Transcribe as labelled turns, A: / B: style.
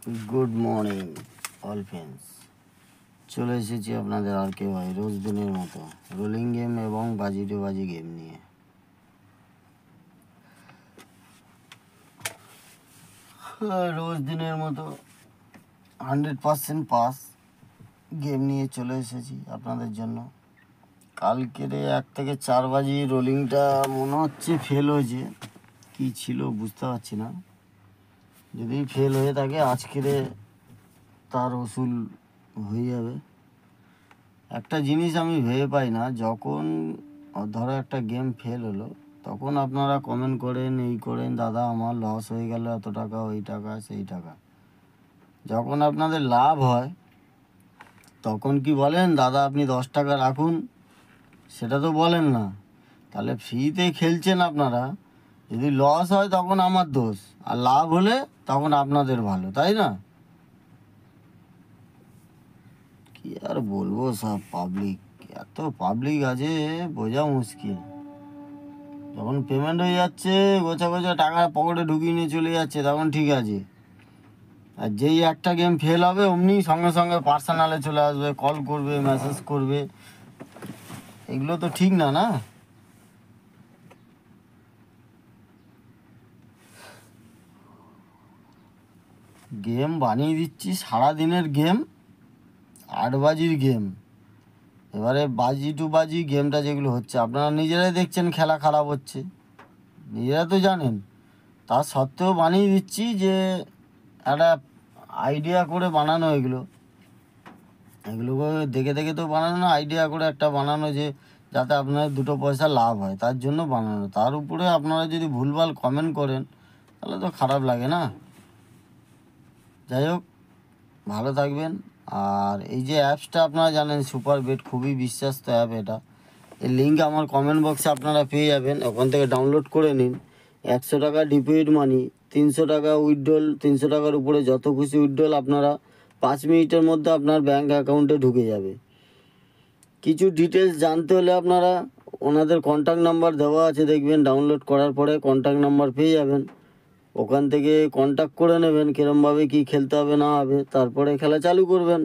A: Good morning all friends, চলে এসেছি আপনাদের আর কে ভাই রোজ দিনের মতো রোলিং গেম এবং বাজি টু বাজি গেম নিয়ে। রোজ দিনের মতো 100% পাস গেম নিয়ে চলে এসেছি আপনাদের জন্য। কালকের 1 থেকে 4 বাজি রোলিংটা মনে হচ্ছে ফেল হয়েছে, কী ছিল বুঝতে পারছি না। যদি ফেল হয়ে থাকে আজকের তার ওসুল হয়ে যাবে। একটা জিনিস আমি ভেবে পাই না, যখন ধরো একটা গেম ফেল হলো তখন আপনারা কমেন্ট করেন, এই করেন, দাদা আমার লস হয়ে গেল এত টাকা, ওই টাকা সেই টাকা। যখন আপনাদের লাভ হয় তখন কি বলেন, দাদা আপনি 10 টাকা রাখুন? সেটা তো বলেন না। তাহলে ফ্রিতে খেলছেন আপনারা, যদি লস হয় তখন আমার দোষ, আর লাভ হলে তখন আপনাদের ভালো, তাই না? কি আর বলবো, সব পাবলিক, এত পাবলিক আছে বোঝা মুশকিল। যখন পেমেন্ট হয়ে যাচ্ছে গোছা গোছা টাকা পকেটে ঢুকিয়ে নিয়ে চলে যাচ্ছে তখন ঠিক আছে, আর যেই একটা গেম ফেল হবে অমনি সঙ্গে সঙ্গে পার্সোনালে চলে আসবে, কল করবে, মেসেজ করবে। এগুলো তো ঠিক না, না? গেম বানিয়ে দিচ্ছি সারাদিনের গেম, 8 বাজির গেম। এবারে বাজি টু বাজি গেমটা যেগুলো হচ্ছে আপনারা নিজেরাই দেখছেন, খেলা খারাপ হচ্ছে, নিজেরা তো জানেন। তা সত্ত্বেও বানিয়ে দিচ্ছি যে একটা আইডিয়া করে বানানো, এগুলোকে দেখে দেখে তো বানানো না, আইডিয়া করে একটা বানানো যে যাতে আপনার 2 পয়সা লাভ হয়, তার জন্য বানানো। তার উপরে আপনারা যদি ভুলভাল কমেন্ট করেন তাহলে তো খারাপ লাগে না। যাই হোক, ভালো থাকবেন। আর এই যে অ্যাপসটা আপনারা জানেন, সুপার বেট, খুবই বিশ্বাস্ত অ্যাপ এটা। এর লিঙ্ক আমার কমেন্ট বক্সে আপনারা পেয়ে যাবেন, ওখান থেকে ডাউনলোড করে নিন। 100 টাকা ডিপোজিট মানি, 300 টাকা উইথড্রল, 300 টাকার উপরে যত খুশি উইথড্রল আপনারা 5 মিনিটের মধ্যে আপনার ব্যাঙ্ক অ্যাকাউন্টে ঢুকে যাবে। কিছু ডিটেলস জানতে হলে আপনারা ওনাদের কন্ট্যাক্ট নাম্বার দেওয়া আছে, দেখবেন ডাউনলোড করার পরে কন্ট্যাক্ট নাম্বার পেয়ে যাবেন। ওখান থেকে কন্ট্যাক্ট করে নেবেন কীরমভাবে কী খেলতে হবে না হবে, তারপরে খেলা চালু করবেন।